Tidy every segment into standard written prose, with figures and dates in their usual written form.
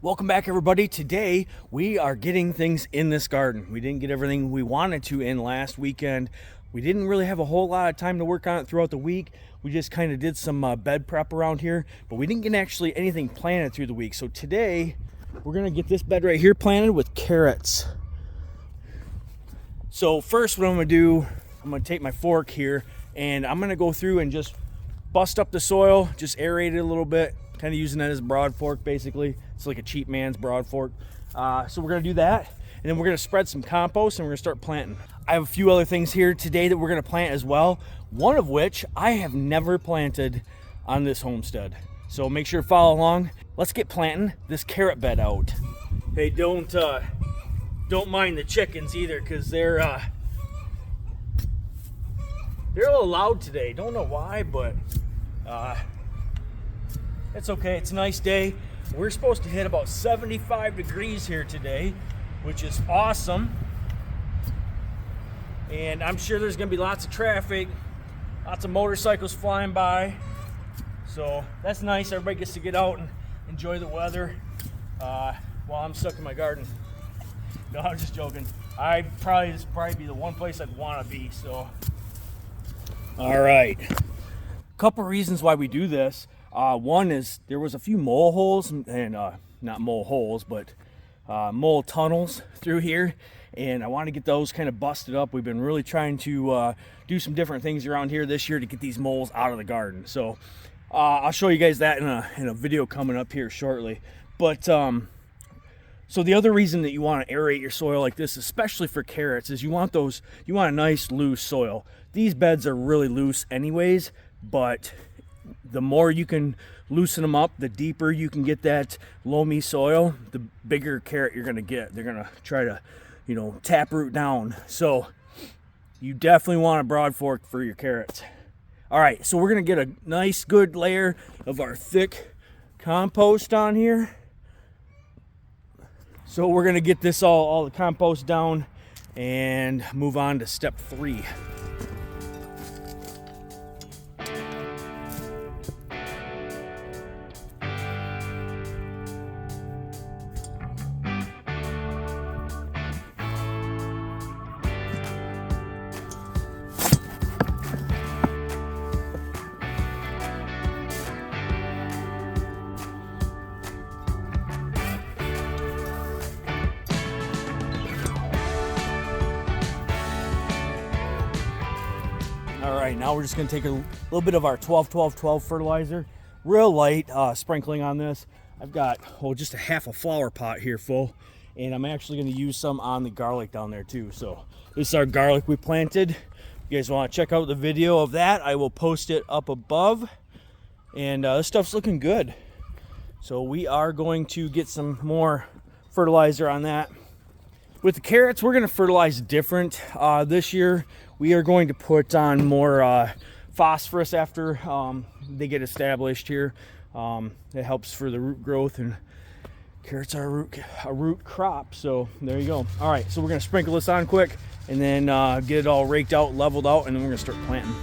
Welcome back, everybody. Today we are getting things in this garden. We didn't get everything we wanted to in last weekend. We didn't really have a whole lot of time to work on it throughout the week. We just kind of did some bed prep around here, but we didn't get actually anything planted through the week. So today we're gonna get this bed right here planted with carrots. So first what I'm gonna do, I'm gonna take my fork here and I'm gonna go through and just bust up the soil, just aerate it a little bit, kind of using that as a broad fork basically. It's like a cheap man's broad fork. So we're gonna do that, and then we're gonna spread some compost and we're gonna start planting. I have a few other things here today that we're gonna plant as well, one of which I have never planted on this homestead. So make sure to follow along. Let's get planting this carrot bed out. Hey, don't mind the chickens either, because they're a little loud today. Don't know why, but it's okay. It's a nice day. We're supposed to hit about 75 degrees here today, which is awesome. And I'm sure there's gonna be lots of traffic, lots of motorcycles flying by. So that's nice. Everybody gets to get out and enjoy the weather while I'm stuck in my garden. No, I'm just joking. This would probably be the one place I'd want to be. So, all right. A couple reasons why we do this. One is there was a few mole holes, and not mole holes, but mole tunnels through here, and I want to get those kind of busted up. We've been really trying to do some different things around here this year to get these moles out of the garden. So I'll show you guys that in a video coming up here shortly. But so the other reason that you want to aerate your soil like this, especially for carrots, is you want a nice loose soil. These beds are really loose anyways, but the more you can loosen them up, the deeper you can get that loamy soil, the bigger carrot you're gonna get. They're gonna try to, tap root down. So you definitely want a broad fork for your carrots. All right, so we're gonna get a nice good layer of our thick compost on here. So we're gonna get this all the compost down and move on to step 3. All right, now we're just gonna take a little bit of our 12-12-12 fertilizer, real light sprinkling on this. I've got just a half a flower pot here full, and I'm actually gonna use some on the garlic down there too. So this is our garlic we planted. If you guys wanna check out the video of that, I will post it up above. And this stuff's looking good. So we are going to get some more fertilizer on that. With the carrots, we're gonna fertilize different this year. We are going to put on more phosphorus after they get established here. It helps for the root growth, and carrots are a root crop, so there you go. All right, so we're gonna sprinkle this on quick and then get it all raked out, leveled out, and then we're gonna start planting.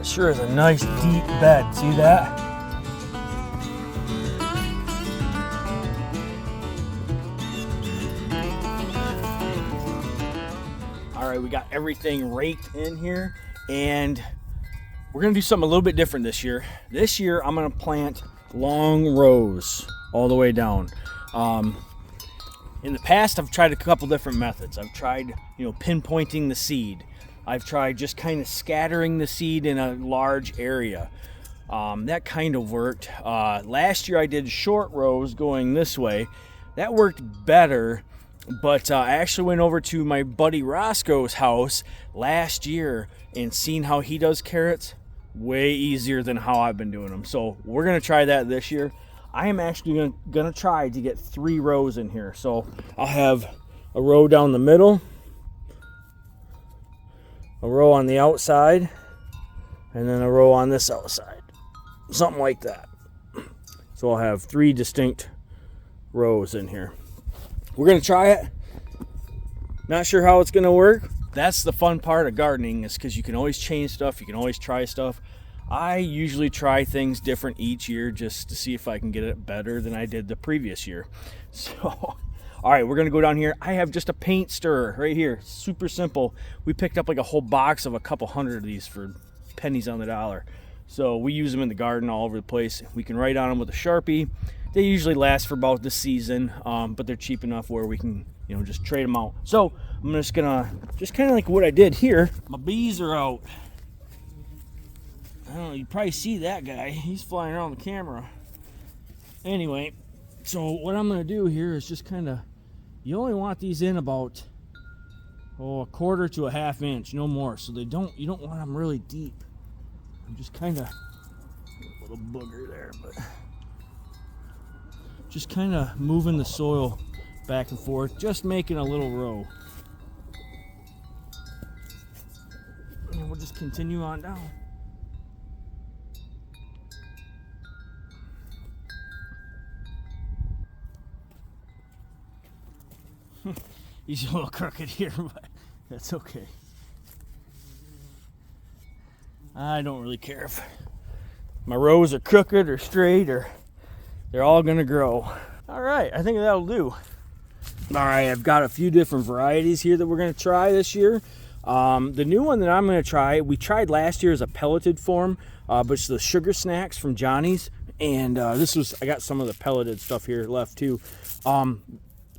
Sure is a nice deep bed. See that? All right, we got everything raked in here, and we're gonna do something a little bit different this year. This year, I'm gonna plant long rows all the way down. In the past, I've tried a couple different methods. I've tried, pinpointing the seed. I've tried just kind of scattering the seed in a large area. That kind of worked. Last year I did short rows going this way. That worked better, but I actually went over to my buddy Roscoe's house last year and seen how he does carrots. Way easier than how I've been doing them. So we're going to try that this year. I am actually going to try to get 3 rows in here. So I'll have a row down the middle, a row on the outside, and then a row on this outside. Something like that. So I'll have 3 distinct rows in here. We're going to try it. Not sure how it's going to work. That's the fun part of gardening, is because you can always change stuff. You can always try stuff. I usually try things different each year just to see if I can get it better than I did the previous year. So, all right, we're going to go down here. I have just a paint stirrer right here. Super simple. We picked up like a whole box of a couple hundred of these for pennies on the dollar. So we use them in the garden all over the place. We can write on them with a Sharpie. They usually last for about the season, but they're cheap enough where we can, just trade them out. So I'm just gonna, kind of like what I did here. My bees are out. I don't know, you probably see that guy. He's flying around the camera. Anyway, so what I'm gonna do here is just kind of, you only want these in about, a quarter to a half inch, no more. So you don't want them really deep. I'm just kind of, a little booger there, but just kind of moving the soil back and forth, just making a little row. And we'll just continue on down. He's a little crooked here, but that's okay. I don't really care if my rows are crooked or straight, or they're all gonna grow. All right, I think that'll do. All right, I've got a few different varieties here that we're gonna try this year. The new one that I'm gonna try, we tried last year as a pelleted form, but it's the sugar snacks from Johnny's. And I got some of the pelleted stuff here left too.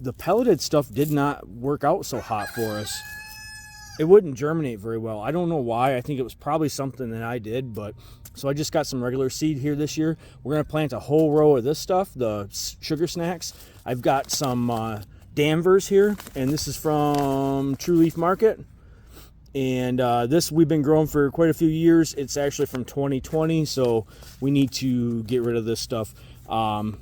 The pelleted stuff did not work out so hot for us. It wouldn't germinate very well. I don't know why. I think it was probably something that I did, but so I just got some regular seed here this year. We're gonna plant a whole row of this stuff, the sugar snacks. I've got some Danvers here, and this is from True Leaf Market. And this we've been growing for quite a few years. It's actually from 2020, so we need to get rid of this stuff.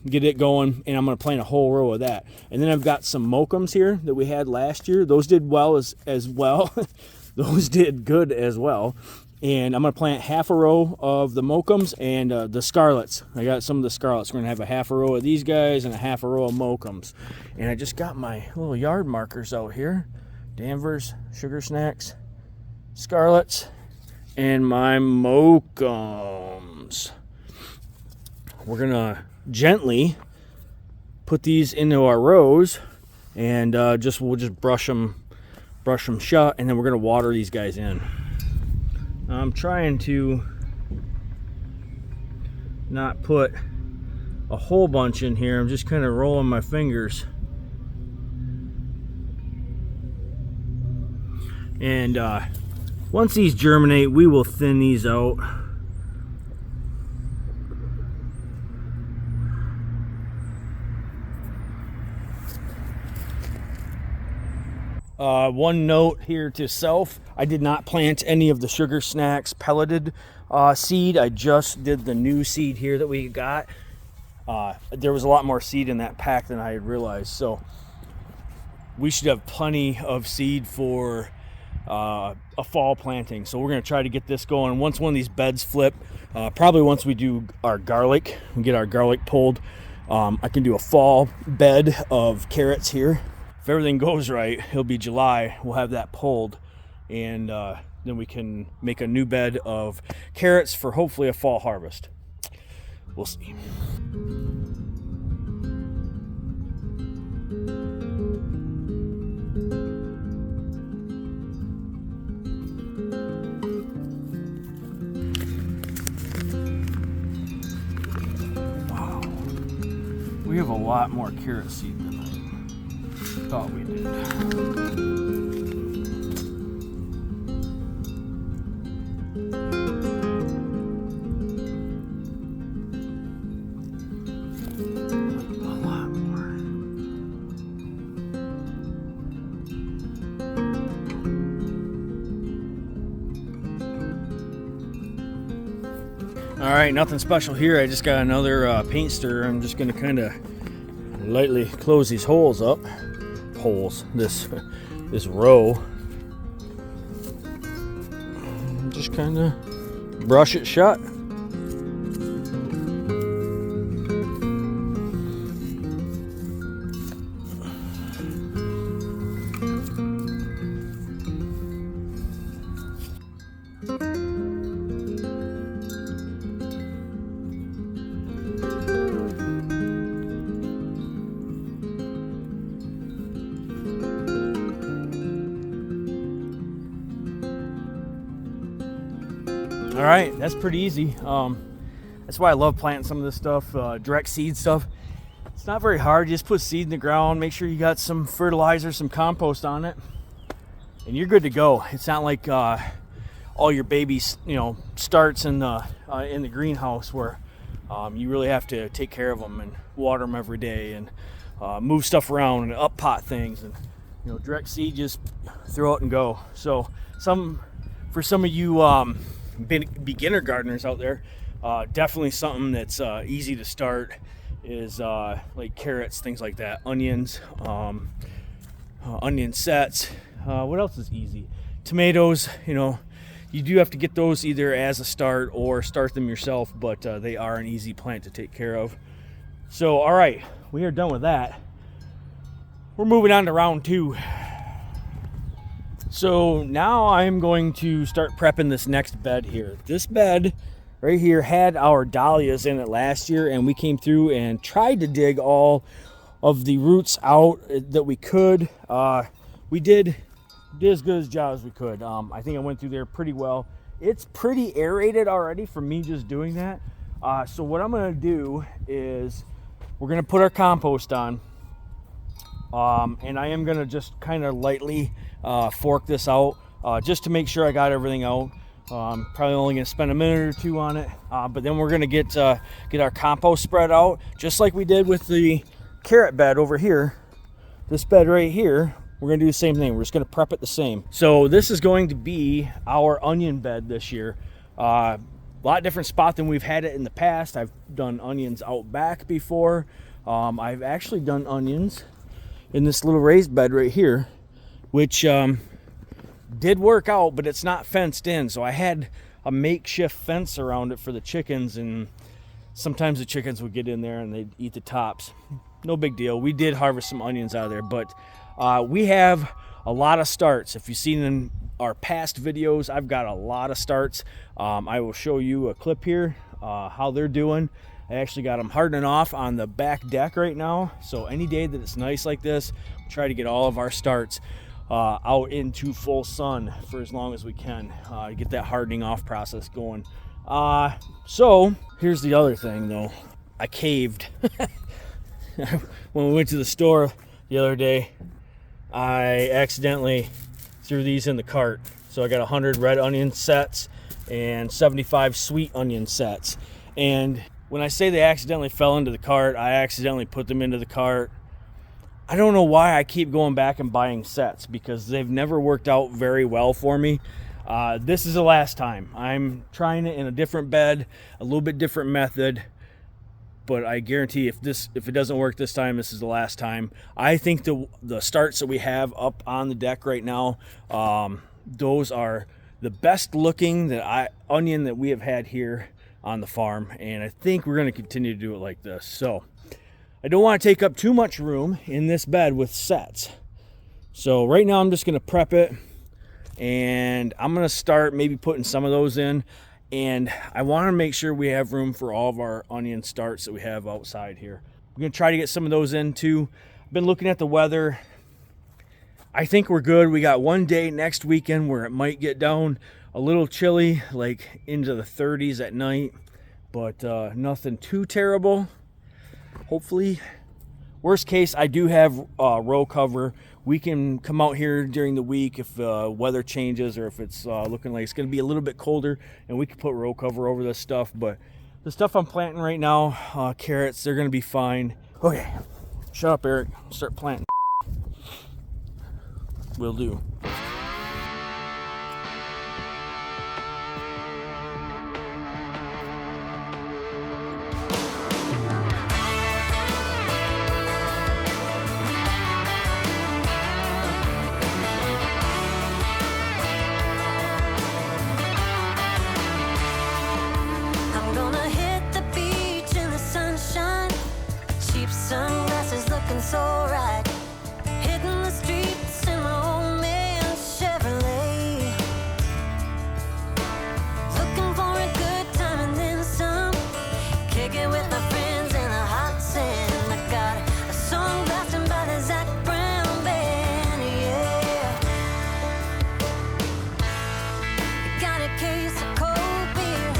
Get it going, and I'm going to plant a whole row of that. And then I've got some Mochums here that we had last year. Those did well as well. Those did good as well. And I'm going to plant half a row of the Mochums and the Scarlets. I got some of the Scarlets. We're going to have a half a row of these guys and a half a row of Mochums. And I just got my little yard markers out here. Danvers, Sugar Snacks, Scarlets, and my Mochums. We're going to gently put these into our rows, and we'll just brush them shut, and then we're going to water these guys in. I'm trying to not put a whole bunch in here. I'm just kind of rolling my fingers. And once these germinate, we will thin these out. One note here to self, I did not plant any of the Sugar Snacks pelleted seed. I just did the new seed here that we got. There was a lot more seed in that pack than I had realized, so we should have plenty of seed for a fall planting. So we're going to try to get this going. Once one of these beds flip, probably once we do our garlic, we get our garlic pulled, I can do a fall bed of carrots here. If everything goes right, it'll be July. We'll have that pulled, and then we can make a new bed of carrots for hopefully a fall harvest. We'll see. Wow. We have a lot more carrot seed than I do. thought we did. All right, nothing special here. I just got another paint stirrer. I'm just gonna kind of lightly close these holes up. This row. Just kind of brush it shut. All right, that's pretty easy. That's why I love planting some of this stuff, direct seed stuff. It's not very hard. You just put seed in the ground, make sure you got some fertilizer, some compost on it, and you're good to go. It's not like all your babies, starts in the greenhouse where you really have to take care of them and water them every day and move stuff around and up pot things. And direct seed, just throw it and go. So for some of you beginner gardeners out there, definitely something that's easy to start is like carrots, things like that, onions, onion sets. What else is easy? Tomatoes. You do have to get those either as a start or start them yourself, but they are an easy plant to take care of. So all right, we are done with that. We're moving on to round 2. So now I'm going to start prepping this next bed here. This bed right here had our dahlias in it last year, and we came through and tried to dig all of the roots out that we could. We did as good a job as we could. I think I went through there pretty well. It's pretty aerated already from me just doing that. So what I'm going to do is we're going to put our compost on. And I am going to just kind of lightly fork this out just to make sure I got everything out. Probably only going to spend a minute or two on it, but then we're going to get our compost spread out just like we did with the carrot bed over here. This bed right here, we're going to do the same thing. We're just going to prep it the same. So this is going to be our onion bed this year. A lot different spot than we've had it in the past. I've done onions out back before. I've actually done onions in this little raised bed right here, which did work out, but it's not fenced in. So I had a makeshift fence around it for the chickens, and sometimes the chickens would get in there and they'd eat the tops. No big deal. We did harvest some onions out of there, but we have a lot of starts. If you've seen in our past videos, I've got a lot of starts. I will show you a clip here how they're doing. I actually got them hardening off on the back deck right now. So any day that it's nice like this, we'll try to get all of our starts out into full sun for as long as we can to get that hardening off process going. So here's the other thing though. I caved. When we went to the store the other day, I accidentally threw these in the cart. So I got 100 red onion sets and 75 sweet onion sets. And when I say they accidentally fell into the cart, I accidentally put them into the cart. I don't know why I keep going back and buying sets, because they've never worked out very well for me. This is the last time. I'm trying it in a different bed, a little bit different method, but I guarantee if it doesn't work this time, this is the last time. I think the starts that we have up on the deck right now, those are the best looking onion that we have had here on the farm, and I think we're going to continue to do it like this. So I don't want to take up too much room in this bed with sets. So right now I'm just going to prep it, and I'm going to start maybe putting some of those in, and I want to make sure we have room for all of our onion starts that we have outside here. I'm going to try to get some of those in too. I've been looking at the weather. I think we're good. We got one day next weekend where it might get down a little chilly, like into the 30s at night, but nothing too terrible. Hopefully Worst case, I do have row cover. We can come out here during the week if weather changes or if it's looking like it's going to be a little bit colder, and we can put row cover over this stuff. But the stuff I'm planting right now, carrots, they're going to be fine. Okay, shut up, Eric. Start planting. Will do. Sunglasses looking so right, hitting the streets in my old man Chevrolet, looking for a good time and then some, kick it with my friends in the hot sand. I got a song blasting by the Zach Brown band, yeah. Got a case of cold beer,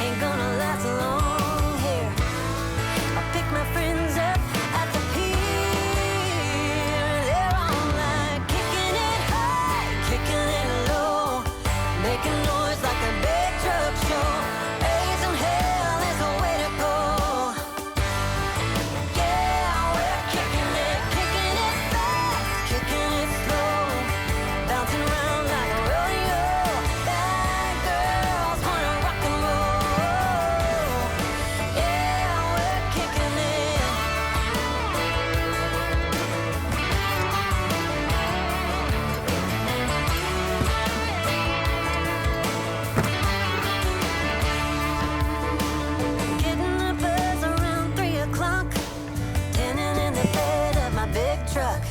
ain't gonna last long here. I'll pick my friends up at the pier. They're all like kicking it high, kicking it low, making noise like a big truck show. Raising hell is the way to go. Yeah, we're kicking it fast, kicking it slow, bouncing around like a rodeo. Bad girls wanna rock and roll. Yeah, we're kicking it. Getting a buzz around 3 o'clock, tanning in the bed of my big truck,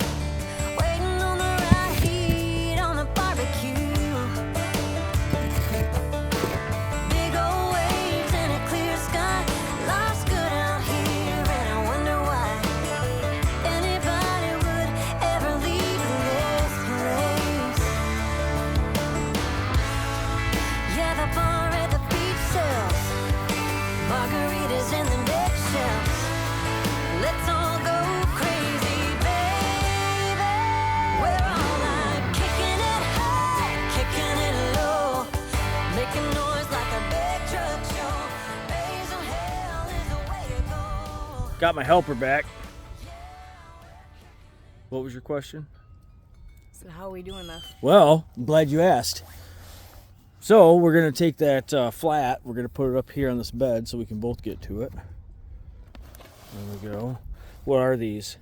waiting on the right heat on a barbecue. Big old waves and a clear sky, life's good out here and I wonder why anybody would ever leave this place. Yeah, the bar at the beach sells margaritas in the big shelves. Let's all go crazy, baby. We're all like kicking it high, kicking it low, making noise like a big truck show. Raising hell is the way to go. Got my helper back. What was your question? So how are we doing this? Well, I'm glad you asked. So we're going to take that flat, we're going to put it up here on this bed so we can both get to it. There we go. What are these?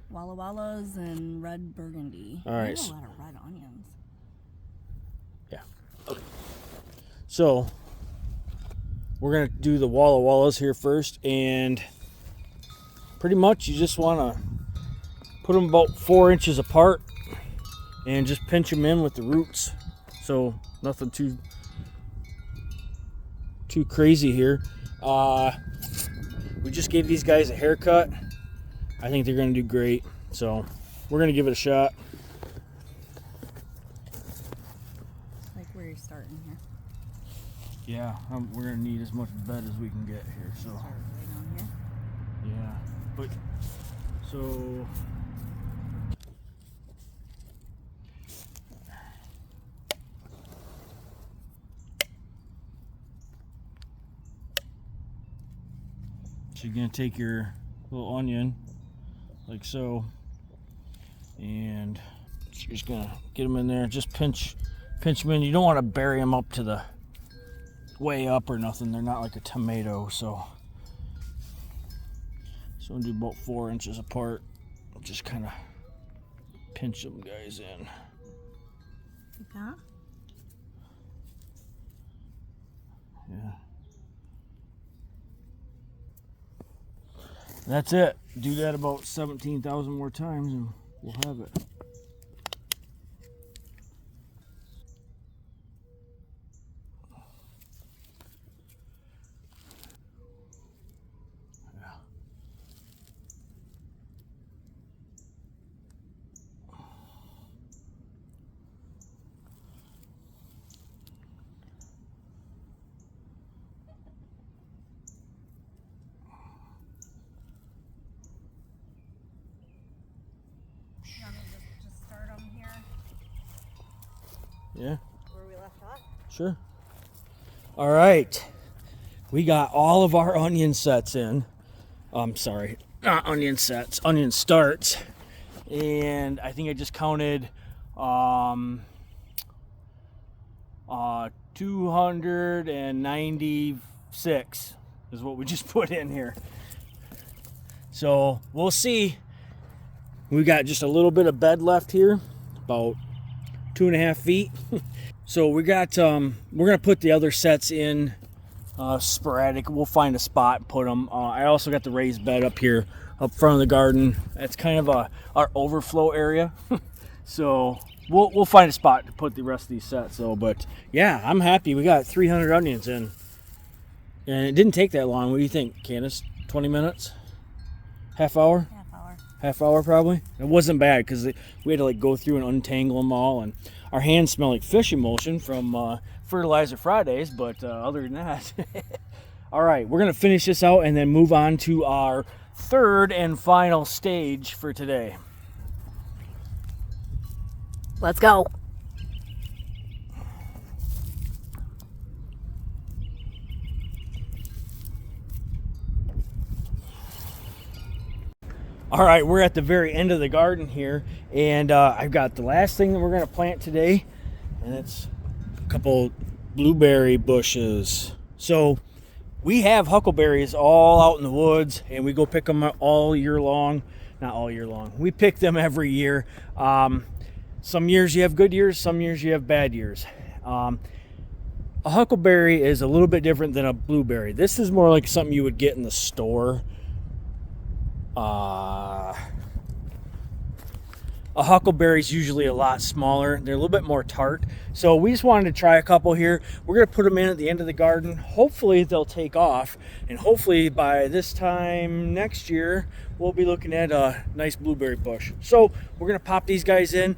Walla Wallas and red burgundy. All right. There's a lot of red onions. Yeah. Okay. So we're going to do the Walla Wallas here first, and pretty much you just want to put them about 4 inches apart and just pinch them in with the roots. So nothing too crazy here. We just gave these guys a haircut. I think they're going to do great. So we're going to give it a shot. Like where you're starting here. Yeah, we're going to need as much bed as we can get here. So Start right down here. yeah, but so you're going to take your little onion like so, and you're just going to get them in there. Just pinch them in. You don't want to bury them up to the way up or nothing. They're not like a tomato. So I'm going to do about 4 inches apart. Just kind of pinch them guys in. Like that? Yeah. That's it. Do that about 17,000 more times and we'll have it. want me to just start them here Yeah, where we left off? sure. All right. We got all of our onion sets in. I'm sorry, not onion sets, onion starts. And I think I just counted 296 is what we just put in here. So we'll see. We got just a little bit of bed left here, about 2.5 feet. So we got we're gonna put the other sets in sporadic. We'll find a spot and put them. I also got the raised bed up here up front of the garden. That's kind of our overflow area. So we'll find a spot to put the rest of these sets though. But yeah, I'm happy. We got 300 onions in, and it didn't take that long. What do you think, Candace? 20 minutes? Half hour? Half hour probably. It wasn't bad because we had to like go through and untangle them all, and our hands smell like fish emulsion from Fertilizer Fridays. But other than that, all right, we're gonna finish this out and then move on to our third and final stage for today. Let's go. All right, we're at the very end of the garden here, and I've got the last thing that we're gonna plant today, and it's a couple blueberry bushes. So we have huckleberries all out in the woods, and we go pick them all year long. Not all year long. We pick them every year. Some years you have good years, some years you have bad years. A huckleberry is a little bit different than a blueberry. This is more like something you would get in the store. A huckleberry is usually a lot smaller. They're a little bit more tart. So we just wanted to try a couple here. We're going to put them in at the end of the garden. Hopefully they'll take off. And hopefully by this time next year, we'll be looking at a nice blueberry bush. So we're going to pop these guys in.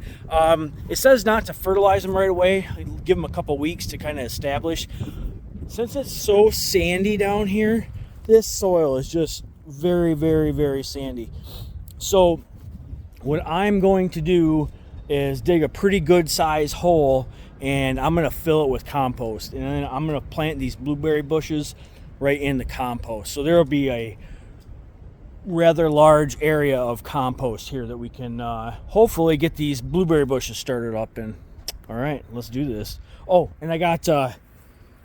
It says not to fertilize them right away. Give them a couple weeks to kind of establish. Since it's so sandy down here, this soil is just very, very, very sandy. So what I'm going to do is dig a pretty good size hole, and I'm going to fill it with compost, and then I'm going to plant these blueberry bushes right in the compost. So there will be a rather large area of compost here that we can hopefully get these blueberry bushes started up in. All right, let's do this. Oh, and I got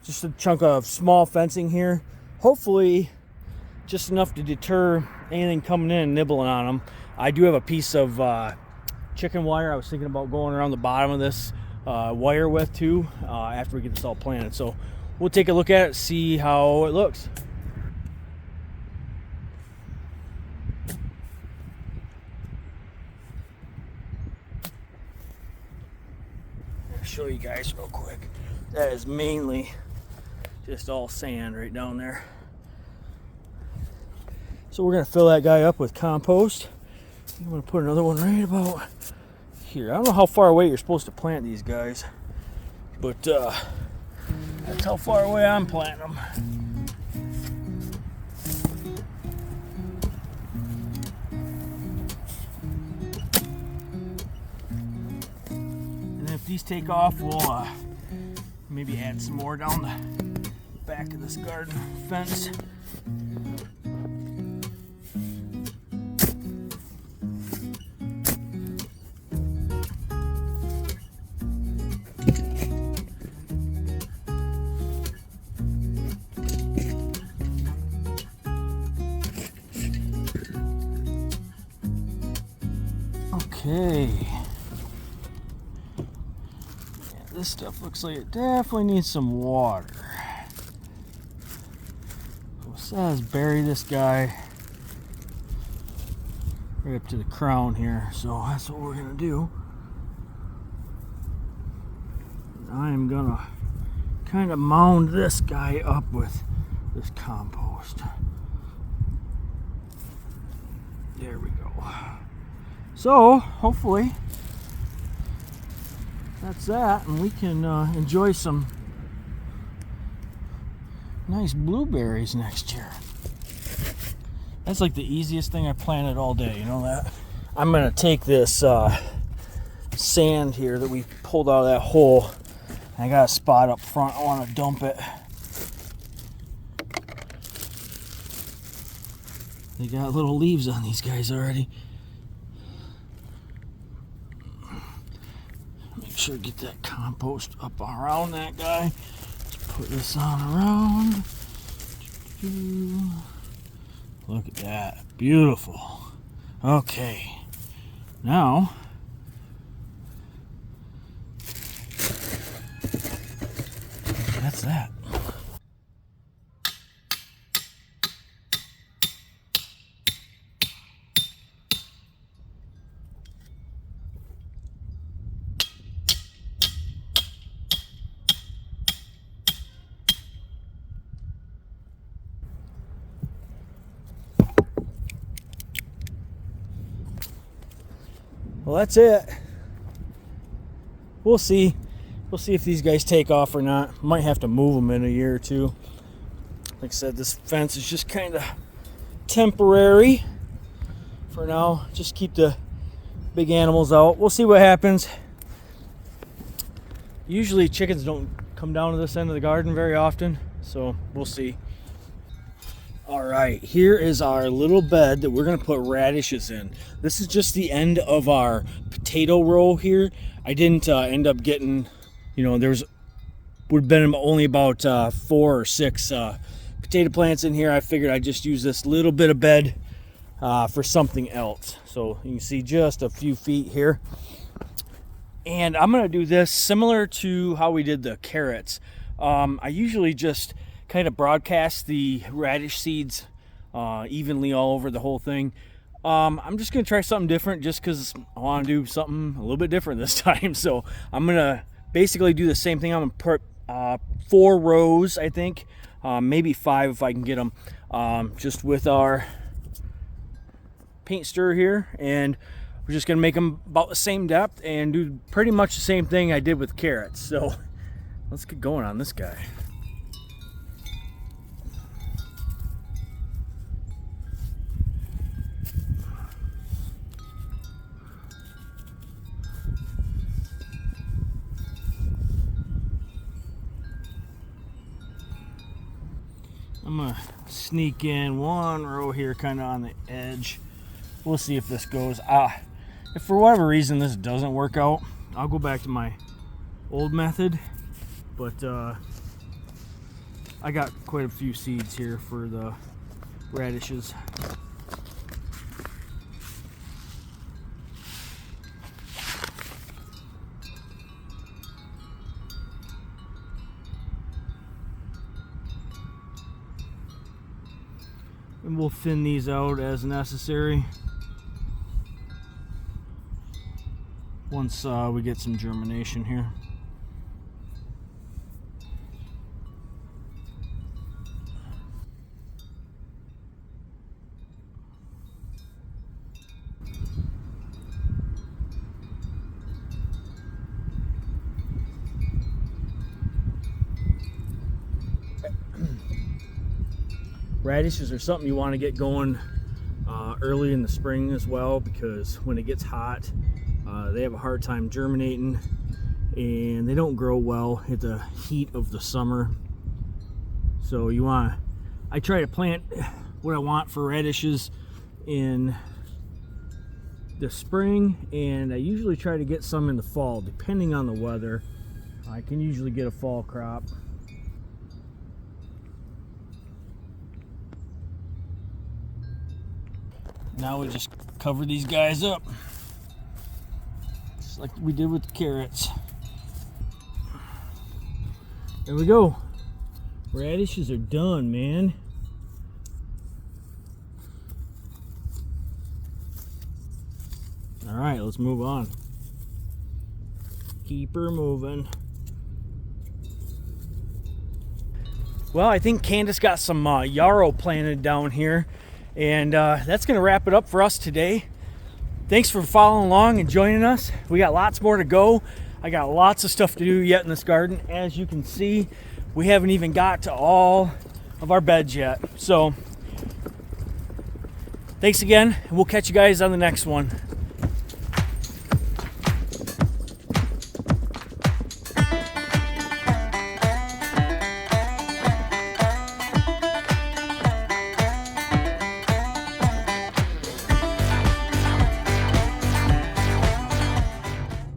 just a chunk of small fencing here, hopefully just enough to deter anything coming in and nibbling on them. I do have a piece of chicken wire I was thinking about going around the bottom of this wire with too after we get this all planted. So we'll take a look at it, see how it looks. I'll show you guys real quick. That is mainly just all sand right down there. So we're going to fill that guy up with compost. I'm going to put another one right about here. I don't know how far away you're supposed to plant these guys, but that's how far away I'm planting them. And if these take off, we'll maybe add some more down the back of this garden fence. Okay. Yeah, this stuff looks like it definitely needs some water. So it says bury this guy right up to the crown here. So that's what we're gonna do. I am gonna kind of mound this guy up with this compost. There we go. So hopefully that's that, and we can enjoy some nice blueberries next year. That's like the easiest thing I planted all day, you know that? I'm gonna take this sand here that we pulled out of that hole. I got a spot up front. I want to dump it. They got little leaves on these guys already. Make sure to get that compost up around that guy. Let's put this on around. Look at that. Beautiful. Okay. Now, that's that. Well, that's it. We'll see. We'll see if these guys take off or not. Might have to move them in a year or two. Like I said, this fence is just kind of temporary for now. Just keep the big animals out. We'll see what happens. Usually chickens don't come down to this end of the garden very often, so we'll see. All right, here is our little bed that we're gonna put radishes in. This is just the end of our potato row here. I didn't end up getting, you know, would have been only about 4 or 6 potato plants in here. I figured I'd just use this little bit of bed for something else. So you can see just a few feet here. And I'm gonna do this similar to how we did the carrots. I usually just kind of broadcast the radish seeds evenly all over the whole thing. I'm just gonna try something different just because I want to do something a little bit different this time. So I'm gonna basically do the same thing. I'm gonna put 4 rows, I think, maybe 5 if I can get them, just with our paint stirrer here, and we're just gonna make them about the same depth and do pretty much the same thing I did with carrots. So let's get going on this guy. I'm gonna sneak in 1 row here kind of on the edge. We'll see if this goes. If for whatever reason this doesn't work out, I'll go back to my old method, but I got quite a few seeds here for the radishes. And we'll thin these out as necessary once we get some germination here. Radishes are something you want to get going early in the spring as well, because when it gets hot, they have a hard time germinating and they don't grow well at the heat of the summer. So I try to plant what I want for radishes in the spring, and I usually try to get some in the fall depending on the weather. I can usually get a fall crop. Now we just cover these guys up, just like we did with the carrots. There we go. Radishes are done, man. All right, let's move on. Keep her moving. Well, I think Candace got some yarrow planted down here. And that's going to wrap it up for us today. Thanks for following along and joining us. We got lots more to go. I got lots of stuff to do yet in this garden. As you can see, we haven't even got to all of our beds yet. So thanks again, and we'll catch you guys on the next one.